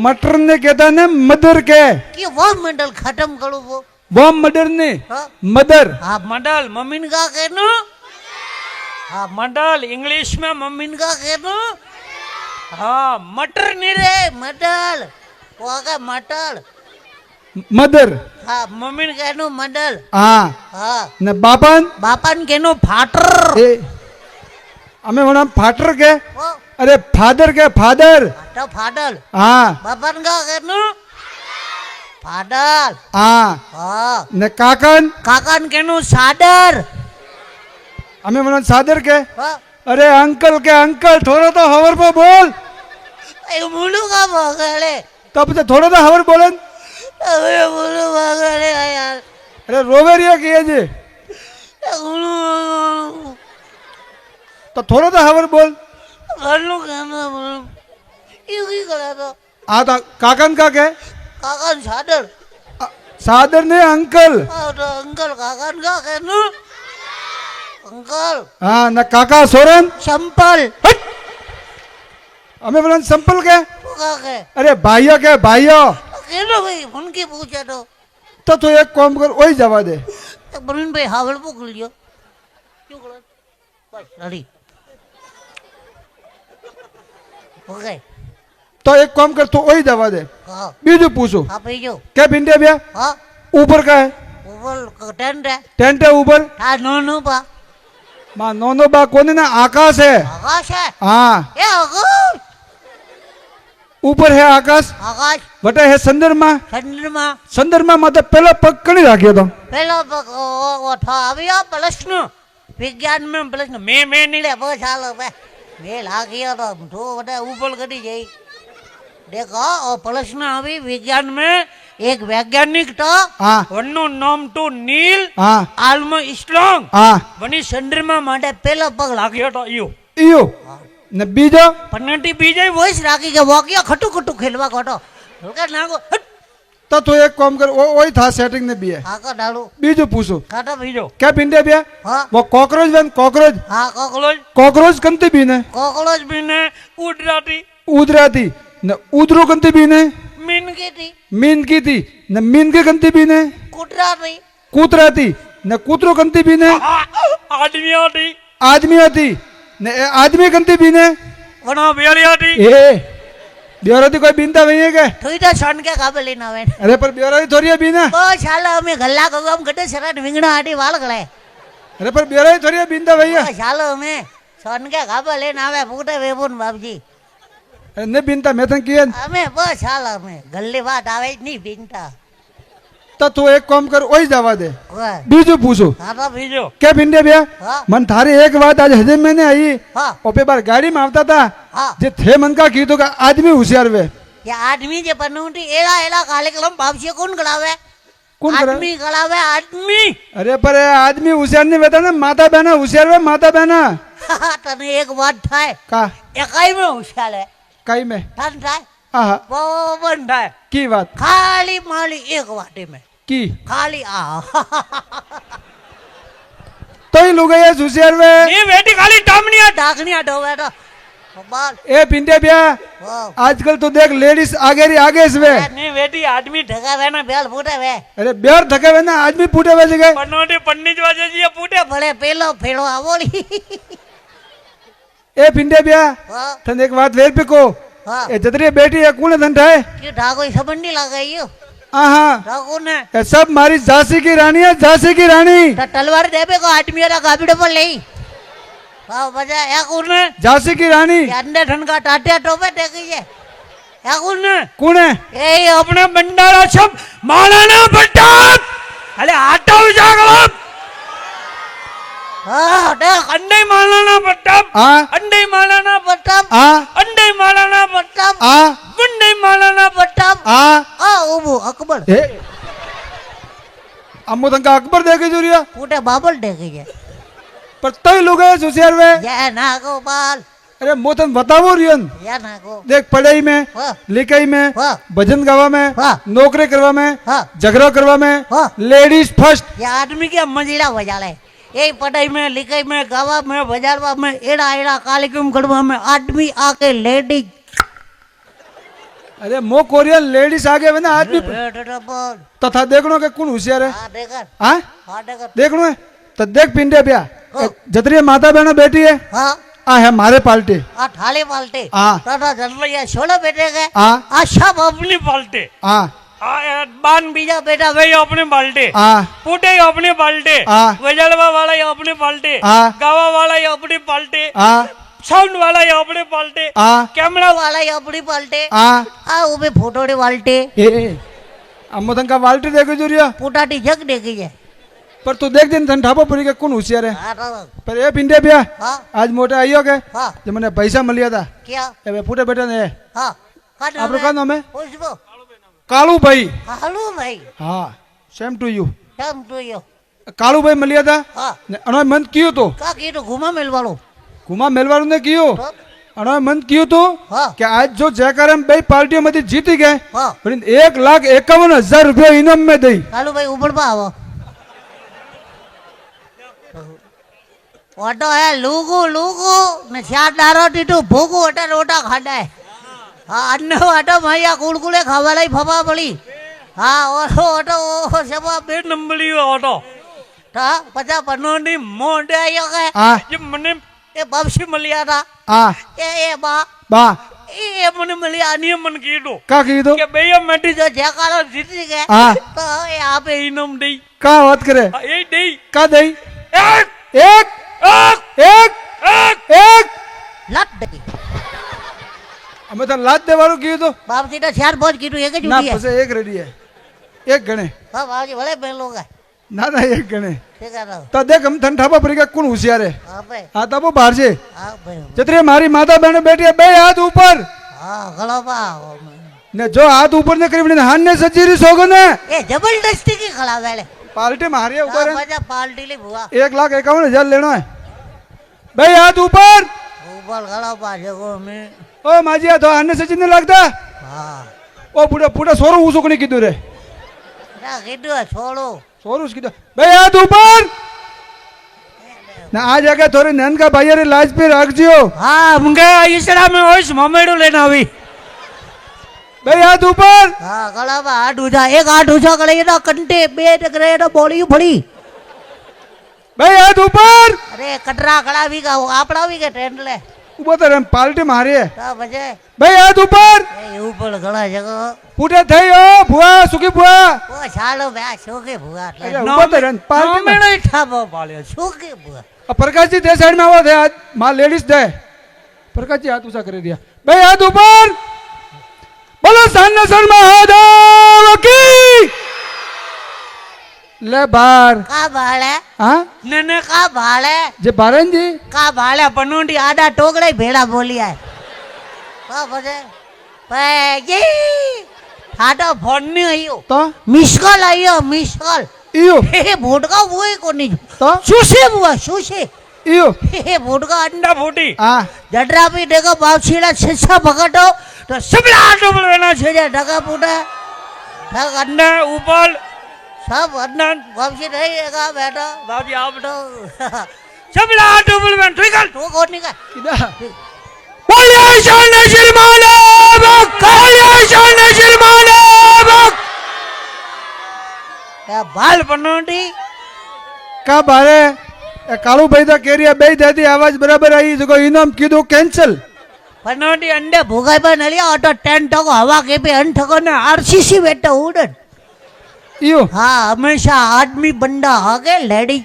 मटर ने कहता ने मदर के કે वो મંડલ ખતમ કરું वो वो मदर ने હા मदर હા મંડલ મમ્મી મમ્મીન કા કેનું હા મંડલ ઇંગ્લિશ માં મમ્મી મમ્મીન કા કેનું હા મટર ની રે મડલ ઓકે મટલ मदर હા મમ્મીન કેનું મડલ हाँ હા ने बापन બાપાન કેનું ફાટર ए हमें वना फाटर के ઓ अरे फादर के फादर તો ફાડલ हाँ બાપાન કા કેનું ફાડલ हाँ હા ने काकन કાકાન કેનું સાડર हमें वना सादर के હા अरे अंकल के अंकल थोड़ा तो हवर पे बोल એ મુલું કા બગડે तब से थोड़ा तो हवर बोलन હવે મુલું બગડે યાર अरे रोवेरिया किए जे મુલું तो थोड़ा तो हवर बोल ઘરનું કામ એવું કી કરે તો आ तो काकन का के કાકાન સાડર सादर ने अंकल હા તો અંકલ કાકાન કા કેનું અંકલ हाँ न काका सोरन સંપલ हमें बोलन संपल के તું કા કે अरे भाइयों के भाइयों કેનો ભાઈ ફોનકી પૂછે તો तो एक काम कर वही जवा दे બરીન ભાઈ હાવળ પકડી લ્યો શું કરે બસ રેડી ઓકે तो एक काम कर तू वही जवा दे હા बीजू पूछू હા ભાઈ જો क्या भिंडे भैया હા ऊपर का है ઉપર ટેન્ટ હે टेंट है ऊपर આ નો નો બા माँ नोनो बा कोने ना आकाश है આકાશ હે हाँ એ આકાશ ऊपर है आकाश આકાશ वटे है चंद्रमा ચંદ્રમાં चंद्रमा माते पहला पग कणी राख्यो तो પેલો ઓઠો આવ્યો પ્રશ્ન વિજ્ઞાનમાં પ્રશ્ન મેં નહીં લે બસ હાલો બે મેં લાગ્યો તો ઠો બધા ઉપર કરી જઈ देखो और प्रश्न अभी विज्ञान में एक वैज्ञानिक तो हाँ વનનું નામ તો નીલ हाँ આલ્મ ઇસ્લોંગ हाँ વની ચંદ્રમાં માટે પેલો પગ લાગ્યો તો ઈયો इयो ने बीजो પનોટી બીજે वॉइस राखी के वाकिया खटू खटू खेलवा कोटो हल्का नागो हट तो तू एक काम कर वही था सेटिंग ने भी है हाका डालू बीजू पूछो કાટા બીજો क्या भिंडे भैया हाँ वो कॉकरोच बन कॉकरोच हाँ कोकरोच कॉकरोच कंती बीने કોકરોચ બીને ઉડરાતી उदराती न उदरो कंती बीने मीन की थी मीन की थी न मीन के कंती बीने कुटरा थी कूतराती न कूतरो कंती बीने આદમી હતી आदमी आती न ए आदमी कंती बीने વના બેરી હતી ए ब्योराती कोई बीनता वही है के थोड़ी तो सन के काबले ना वे अरे पर ब्योराती थोड़ी है बीना बस हालो हमें गल्ला को हम गटे सराट विंगड़ा आटी वाल गले अरे पर ब्योराती थोड़ी है बीनता वही है बस हालो हमें सन के काबले ना वे फूटे वेबुन बाबजी अरे नहीं बीनता मैं तो किया हमें बस हालो हमें गल्ली बात आवे नहीं बिनता तो तू एक काम कर वही जवा दे वाह बीजू पूछो हाँ तो બીજો क्या भिंडे भैया हाँ मन थारी एक बात आज हजे मैंने आई हाँ ओपे बार गाड़ी में आवता था हाँ जे थे मन का कीधो का आदमी होशियार वे ये आदमी जे पनुटी एला एला काले कलम बाबजी कौन गड़ावे कौन करावे? आदमी गड़ावे आदमी अरे पर ये आदमी होशियार नहीं बेटा ना माता बहना होशियार वे माता बहना तने एक बात थाय का एकाई में होशियार है कई में तन थाय आहा वो बन थाय की बात खाली माली एक वाटे में की खाली आ तो ही लोग ये होशियार वे એ બેટી ખાલી ટામણીયા डाकनिया डोवे तो बाल ए भिंडे भैया वो आजकल तो देख लेडीज आगे री आगे से वे ની બેટી આદમી ढगा वे ना बेल फूटे वे अरे ब्यार थके वे ना आदमी पूटे वे जगह પનોટી પન્ની વાજે જીએ ફૂટે बड़े पेलो फेड़ो आवोली ए भिंडे भैया हाँ तन एक बात वेर पे को हाँ ए जतरी बेटी है कौन धन है क्यों ढाको सबंडी लगाई हो आहा ढाको ने ये सब मारी झांसी की रानी है झांसी की रानी तो तलवार देबे को आदमी रा गाबिड़ो पर ले हाँ बजा या कौन है झांसी की रानी ये अंडे ठनका टाटिया टोपे देखी है या कौन है कौन है એ આપણે બંડારા છપ માળાના ભટ્ટા અલે આટા ઉજાગળો હા દેખ અંડે માલાના પટ્ટમ હા અંડે માલાના પટ્ટમ હા અંડે માલાના પટ્ટમ હા ગુંડે માલાના પટ્ટમ હા આ ઊભું અકબર એ અમો તંકા અકબર દેખી જોરિયા ફૂટે બાબલ દેખી છે पर तई लोग है सुसियार वे યા ના ગોપાલ अरे मोतन बतावो रियन યા ના गो देख पढ़ाई में हाँ लिखाई में हाँ भजन गावा में हाँ नौकरी करवा में हाँ झगड़ा करवा में हाँ लेडीज फर्स्ट ये आदमी क्या मजीरा बजाले ये पढ़ाई में लिखाई में गावा में बजारवा में एड़ा एड़ा कार्यक्रम करवा में आदमी आके लेडी अरे मो कोरियन लेडीज आगे में ना आदमी तथा देखनो के कौन होशियार है हाँ देखर हाँ हाँ देखर देखनो है तो देख पिंडे ब्या हाँ। जतरी माता बहना बैठी है हाँ आ है मारे पाल्टी आ थाली पाल्टी हाँ तथा जनलैया छोले बैठे गए हाँ आ सब अपनी पाल्टे हाँ बान बीजा बेटा वे अपने पाल्टे हाँ पूटे अपने पाल्टे हाँ वजलवा वाला अपने पाल्टे हाँ गावा वाला अपने पाल्टे हाँ साउंड वाला अपने पाल्टे हाँ कैमरा वाला ये अपनी पाल्टी हाँ आ उबे फोटोड़ी वाल्टी ए अम्मो तंका वाल्टी देखो जोरिया पुटाटी जग देखी है पर तू देख दिन धन ठापो पड़ी के कौन होशियार है हाँ तो पर ए पिंडे ब्या हाँ आज मोटे आइयो के हाँ जो मैंने पैसा मिलिया था क्या ए वे फूटे बेटा ने हाँ आपरो का नाम है पूछबो कालू भाई हेलो भाई हाँ सेम टू यू કેમ તું યો कालू भाई मिलिया था હા ने अनो मन कियो तो કા કીધું ઘુમા મેલવાળો घुमा मेलवारू ने कियो તો अनो मन कियो तो હા कि आज जो जयकार हम बई पार्टियों में जीती गए હા 1,51,000 रुपया इनाम में दई કાલુ ભાઈ ઉપડવા આવો ઓટો હે લુગુ લુગુ ને ચાર દારો ટીટુ ભૂગુ ઓટા રોટા ખાડાય હા અન્નો ઓટો મૈયા કુળકુળે ખાવાલાઈ ફવા પડી હા ઓટો ઓટો ઓ સભા બે નંબરી ઓટો તા પચા પનોની મોઢે આયો કે हाँ જે મને એ બાપસી મળ્યા તા हाँ એ બા बा એ મને મળ્યા આની મન કીધું का कीधो કે બે મેટી જો જેકારો જીતી ગયે हाँ તો એ આપે ઇનામ દઈ का बात करे એ દઈ का दई એક एक એક एक એક एक લટ દઈ અમે તો લાત દેવાનું કીધું તો બાપસી તો ચાર પાંચ કીધું એક જ ના ઉડી પછી એક રેડી હે એક ગણે હા બાજી ભલે પહેલો ગા ના ના એક ગણે ઠીક છે તો દેખ हम धन ठापा पड़ी का कौन होशियार है હા ભાઈ हाँ तब वो बाहर से હા ભાઈ जतरे मारी माता बहन बैठी है बे हाथ ऊपर હા ગળો બા ने जो हाथ ऊपर ने करीब हाथ ने सजीरी सोगन है એ જબરદસ્તી की ખળાવે લે पार्टी मारी है આ ऊपर है મજા પાલટી લી ભુવા 1,51,000 लेना है भाई हाथ ऊपर ઉપર ગળો બા જગો મે ओ माजी तो हाथ ने सजी नहीं लगता હા ओ पूरा पूरा सोरो उसको नहीं कीधु रे ના કીધું છોડો सोरो उसकी भाई हाथ ऊपर ना आ जाके थोड़ी नंद का भाई रे लाज पे रख जियो હા મંગે ઈસડા મે હોઈશ મમેડો લઈને આવી भाई हाथ ऊपर હા ગળો બા આઠ ઉજા એક આઠ ઉજા ગળે એના કંટે બે ટકરે એના બોળી ફળી भाई हाथ ऊपर અરે કટરા કળાવી ગા આપડાવી કે ટ્રેન્ડ લે ऊपर तो हम पार्टी मारी है તો પછી भाई हाथ ऊपर એ ઉપર ગળા જગો पूरे थे ओ बुआ सुखी बुआ ઓ ચાલો બે છોકે ભુવા अरे એટલે ऊपर तो रन पार्टी में મમેડો ઠાબો પાલ્યો છોકે ભુવા प्रकाश जी दे साइड में आवा थे आज मां लेडीज दे प्रकाश जी हाथ ऊंचा कर दिया भाई हाथ ऊपर बोलो सान्नसर महादेव की ले बार કા ભાળે हाँ ને ને કા ભાળે जे बारन जी કા ભાળે પનોટી આડા ટોકડે ભેડા બોલ્યા કા પછી પૈકી ઠાટો ફોન ની આયો तो મિસ કોલ આયો મિસ કોલ इयो હે ભોટકા બોય કોની तो સુશે બુઆ સુશે इयो હે ભોટકા અંડા ફૂટી हाँ જડરા પી ડેગો બાપસીડા છેછા ભગટો તો સબલા ડબલ વેના છે છેજા ઢગા પૂટા ઢગ અંડા ઉપર सब अदनान बापसी नहीं एगा बेटा બાજી આપ तो સબલા ડબલ વેન ઠીકલ तू कौन निका इधर બોલ્યા શાન શિરમાને બક બોલ્યા શાન શિરમાને બક ए बाल पनोटी का बारे ए कालू भाई तो केरिया बे देती आवाज बराबर आई जको इनाम कीधो कैंसिल पनोटी अंडे भूगाई पर नलिया ऑटो 10 टको हवा के पे 8 टको ने आरसीसी बेटा उड़न इयो हाँ हमेशा आदमी बंदा आगे लेडी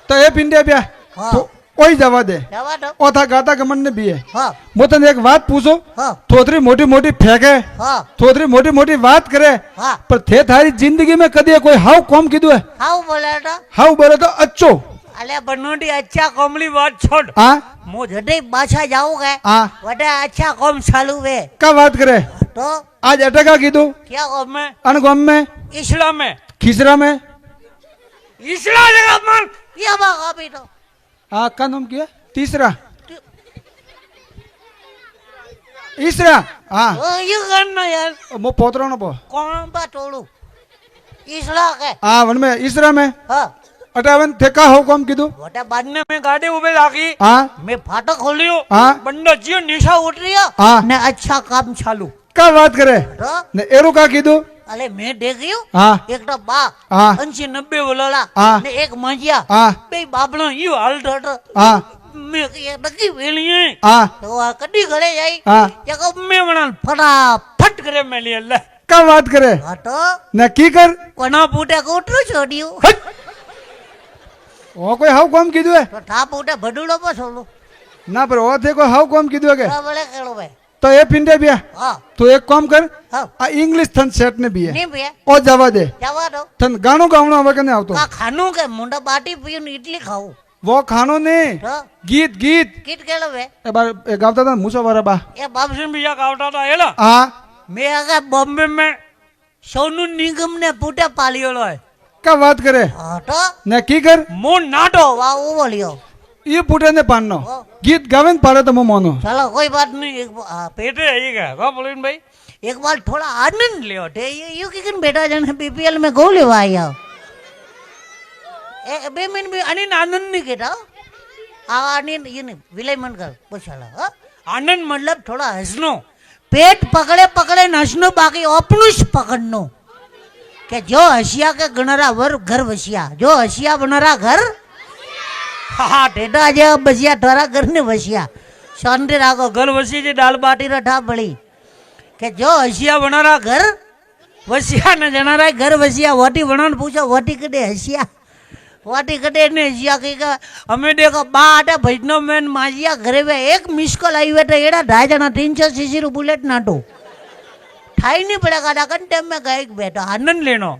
तो ए पिंडे ब्या हाँ तो ओई जवा दे जवा दो ओ था गाता गमन ने भी है हाँ मोतन एक बात पूछो हाँ थोतरी मोटी मोटी फेंके हाँ थोतरी मोटी मोटी बात करे हाँ पर थे थारी जिंदगी में कदी कोई हाउ कॉम कीधु है हाउ बोले तो हाउ बोले तो अच्छो अले बनोटी अच्छा कमली बात छोड़ हाँ मुझे बाछा जाऊँ के हाँ वटे अच्छा कम चालू है क्या बात करे तो आज अटका कीधु क्या कम में अनगम में इस्लाम में खिसरा में इस्लाम जगह मन ये बागा भी तो हाँ का नाम क्या तीसरा ईसरा हाँ ओ ये करना यार मो पोतरा न पो कौन बा टोलू इसला के हाँ वन में ईसरा में हाँ अटावन थेका हो कम कीधु वटे बनने में गाड़ी उबे लागी हाँ मैं फाटक खोलियो हाँ बंदो जियो निशा उठ रही हो हाँ ने अच्छा काम चालू क्या बात करे तो ने एरू का कीधु अले मैं देखियो हाँ एक तो बा हाँ 80-90 बोलोला हाँ ने एक मंजिया हाँ बे बाबलो यू हाल डट हाँ मैं ये नकी वेली है हाँ तो आ कडी घरे जाई हाँ जगह मैं बना फटाफट करे मैं लिए अल्लाह क्या बात करे हटो ने की कर कोना पूटे कोटरू छोड़ियो ओ कोई हाउ कम कीधु है तो ठा पूटे भडुड़ो पर छोड़ो ना पर ओ थे कोई हाउ कम कीधु है के का बोले केड़ो भाई तो ये पिंडे बिया हां तो एक काम कर हां आ इंग्लिश थन सेट ने बिया नहीं भैया ओ जावा दे जावा दो थन गाणो गावणो હવે કને આવતો का खानो के मुंडा बाटी पियो ने इडली खाओ वो खानो ने तो गीत गीत किट केड़ो वे ए बार ए गावता था मूसो वाला बा ये बाप बाबू भैया कावटा था हेला हाँ मैं अगर बॉम्बे में सोनू निगम ने पूटे पालियो है क्या बात करे हटो ने की कर मोन नाटो वाह वो बोलियो ये पुटे ने पानो हाँ। गीत गावे ने पाड़े तो मो मानो चलो कोई बात नहीं पेटे आई गया का बोलिन भाई एक बार थोड़ा आनंद लियो टे यू किन बेटा जन बीपीएल में गो लेवा आया ए बे मिन भी अनि आनंद नहीं केटा आ अनि ये नहीं विलय मन कर पूछला हां आनंद मतलब थोड़ा हंसनो पेट पकड़े पकड़े हंसनो बाकी अपनुष पकड़नो के जो हसिया के गणरा वर घर वसिया जो हसिया बनरा घर हाँ टेटा जे बसिया तोरा घर ने वसिया शांति राखो घर वसी जी दाल बाटी रठा बड़ी के जो हसिया बनारा घर वसिया न जनारा घर वसिया वाटी बनान पूछो वाटी कदे हसिया वाटी कदे ने हसिया के हमें देखो बा आटा भजनो में माजिया घरे में एक मिस कॉल आई हुए तो एड़ा 2.5 जना 300 सीसी रू बुलेट नाटो ठाई नहीं पड़ेगा डाकन टाइम में गए बेटा आनंद लेनो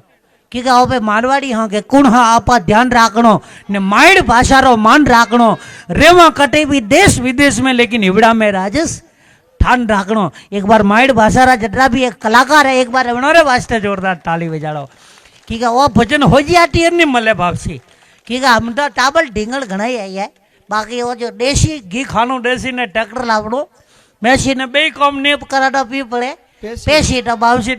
कि गाओ पे मारवाड़ी हाँ के कुण हाँ आपा ध्यान राखनो ने माइड भाषा रो मान राखनो रेवा कटे भी देश विदेश में लेकिन हिवड़ा में राजस्थान राखनो एक बार माइड भाषा रा जटरा भी एक कलाकार है एक बार उन्होंने वास्ते जोरदार ताली बजाड़ो कि वो भजन हो जाती है नहीं मले भावसी कि हम तो टाबल ढींगल घना ही आई है बाकी वो जो देसी घी खानो देसी ने ट्रैक्टर लावड़ो मैसी ने बे कम ने कराटा पी पड़े पेशी तो बावसी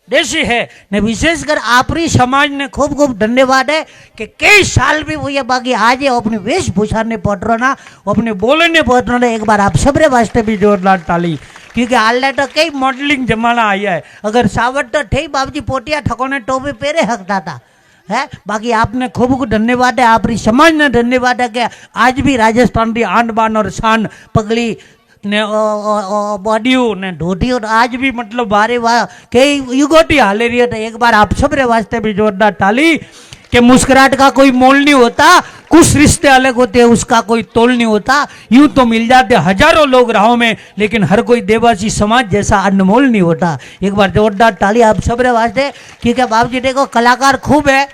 देसी है ने विशेषकर आपरी समाज ने खूब खूब धन्यवाद है कि कई साल भी हुई है बाकी आज ये अपनी वेशभूषा ने पटरो ना अपने बोले ने पटरो ना एक बार आप सबरे वास्ते भी जोरदार ताली क्योंकि हाल तो कई मॉडलिंग जमाना आया है अगर सावट तो थे बाबूजी पोटिया ठकोने टोपी पहरे हकता था है बाकी आपने खूब खूब धन्यवाद है आपरी समाज ने धन्यवाद है कि आज भी राजस्थान की आन बान और शान पगड़ी ने बॉडियो ने धोतियो आज भी मतलब बारे कई युगोटी हाले रही है तो एक बार आप सबरे वास्ते भी जोरदार ताली कि मुस्कुराहट का कोई मोल नहीं होता कुछ रिश्ते अलग होते हैं उसका कोई तोल नहीं होता यूं तो मिल जाते हजारों लोग राहों में लेकिन हर कोई देवासी समाज जैसा अनमोल नहीं होता एक बार जोरदार ताली आप सबरे वास्ते क्योंकि बाबूजी देखो कलाकार खूब है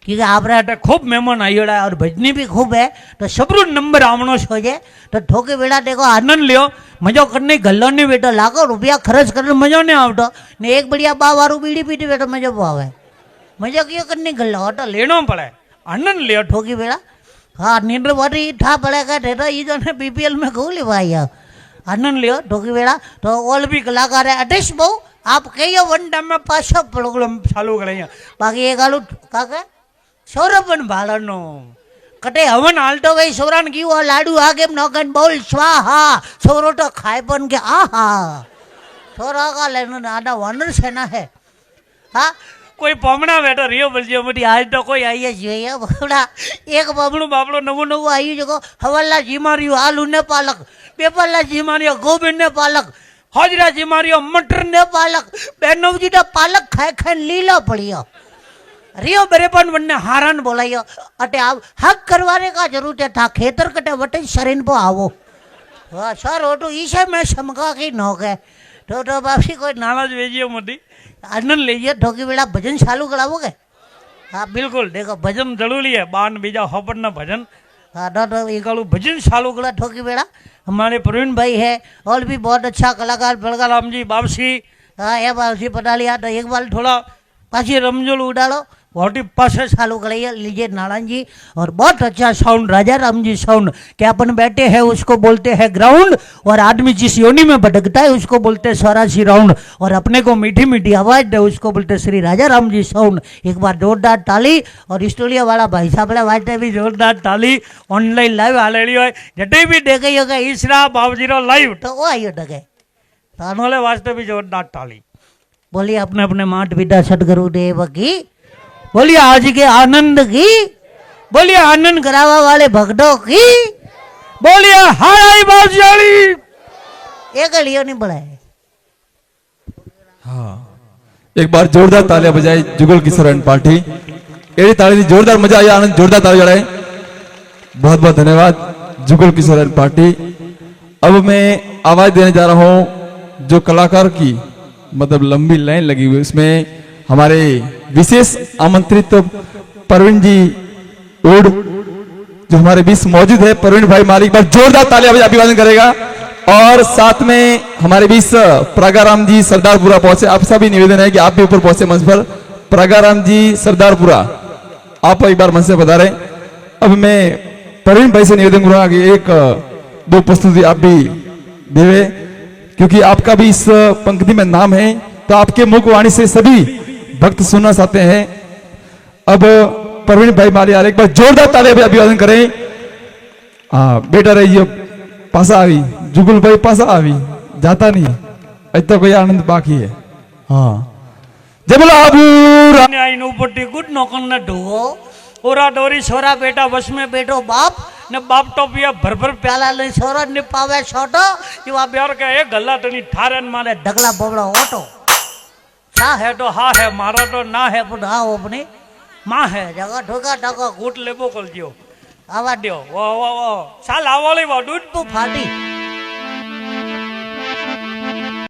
क्योंकि आप खूब मेहमान आईड़ा है और भजनी भी खूब है तो सबरू नंबर आवनो हो जाए तो ठोके बेटा देखो आनंद लियो मजो करने गल्लो नहीं बेटा लाखों रुपया खर्च करने मजो नहीं आवतो ने एक बढ़िया बा वारू बीड़ी पीटी बेटा मजो आवे मजो क्यों करने गल्लो तो लेनो पड़े आनंद लियो ठोकी बेटा हाँ नींद वारी ठा पड़ेगा टेटा ये जो है बीपीएल में घू ले भाई आनंद लियो ठोकी बेटा तो ऑल भी कलाकार है अटेश बहु आप कही वन टाइम में पास प्रोग्राम चालू करें बाकी एक आलू का सौरभन भालनो कटे हवन हालतो भाई सोरान की वो लाडू आगे नौकन बोल स्वाहा सोरो तो खाए पन के आहा सोरा का लेनो नादा वनर सेना है हाँ कोई पमना बैठो रियो बलजियो मोटी आज तो कोई आई है જોઈએ બબડા એક બબડું बाबड़ो नवो નવું આવ્યું જો હવાલા જીમાર્યું આલુ ને પાલક પેપરલા જીમાર્યો ગોબિંદ ને પાલક हाजरा जी मारियो मटर ने पालक बेनवजी ने पालक खाए खाए लीला पड़ियो रियो बरेपन वन्ने हारान बोलायो अटे आप हक करवाने का जरूरत है था खेतर कटे वटे शरीन पो आवो वाह सर ओटू ईशे में शमका की नो गए तो बापी कोई नाराज वेजियो मोटी आनंद लीजिए ठोकी बेड़ा भजन चालू करावोगे हाँ बिल्कुल देखो भजन जरूरी है बान बीजा होपट ना भजन हाँ तो ये कालू भजन चालू गला ठोकी बेड़ा हमारे प्रवीण भाई है और भी बहुत अच्छा कलाकार बड़का राम जी बाबसी हाँ ये बाबसी पटालिया तो एक बार थोड़ा पासी रमजोल उड़ालो वोटी पास चालू करिए लीजिए नारायण जी और बहुत अच्छा साउंड राजा राम जी साउंड कि अपन बैठे हैं उसको बोलते हैं ग्राउंड और आदमी जिस योनि में भटकता है उसको बोलते हैं 84 राउंड और अपने को मीठी मीठी आवाज दे उसको बोलते हैं श्री राजा राम जी साउंड। एक बार जोरदार ताली और स्टूडियो वाला भाई साहब वास्ते भी जोरदार ताली ऑनलाइन लाइव हालेली हो जटे भी देखे होगा ईसरा बाबजीरो लाइव तो वो आइयो डगे तानोले वास्ते भी जोरदार ताली बोलिए अपने अपने मात पिता सदगुरु देव की बोलिए आज के आनंद की बोलिए आनंद करावा वाले भक्तों की बोलिए हाय बाबजी एक लियो नहीं बढ़ाए। हाँ एक बार जोरदार तालियां बजाई जुगल किशोर एंड पार्टी एड़ी ताली जोरदार मजा आया आनंद जोरदार ताली बजाए बहुत बहुत धन्यवाद जुगल किशोर एंड पार्टी। अब मैं आवाज देने जा रहा हूं जो कलाकार की मतलब लंबी लाइन लगी हुई उसमें हमारे विशेष आमंत्रित प्रवीण जी उड़ जो हमारे बीच मौजूद है प्रवीण भाई मालिक पर जोरदार तालियां अभिवादन करेगा और साथ में हमारे बीच प्रगाराम जी सरदारपुरा पहुंचे। आप सभी निवेदन है कि आप भी ऊपर पहुंचे मंच पर। प्रगाराम जी सरदारपुरा आप एक बार मंच से बता रहे। अब मैं प्रवीण भाई से निवेदन करूंगा कि एक दो प्रस्तुति आप भी देवे क्योंकि आपका भी इस पंक्ति में नाम है तो आपके मुख वाणी से सभी भक्त सुनना चाहते हैं। अब प्रवीण भाई मालियार एक बार जोरदार तालियां भी अभिवादन करें। बेटा रहिए पासा आवी जुगुल भाई पासा आवी जाता नहीं इतना कोई आनंद बाकी है। हाँ जय बोला आबूरा आईन ऊपर गुड नौकन न ढो ओरा डोरी छोरा बेटा बस में बैठो बाप ने बाप तो पिया भर भर प्याला ले छोरा ने पावे छोटो युवा ब्यार के एक गल्ला तनी ठारन मारे ढगला बोबड़ा ओटो सा है तो हा है मारा तो ना है बुढ़ा हो अपने माँ है जगह ठोका ठोका कूट लेबो कल दियो आवा दियो वो साल आवली वो दूध तो फाटी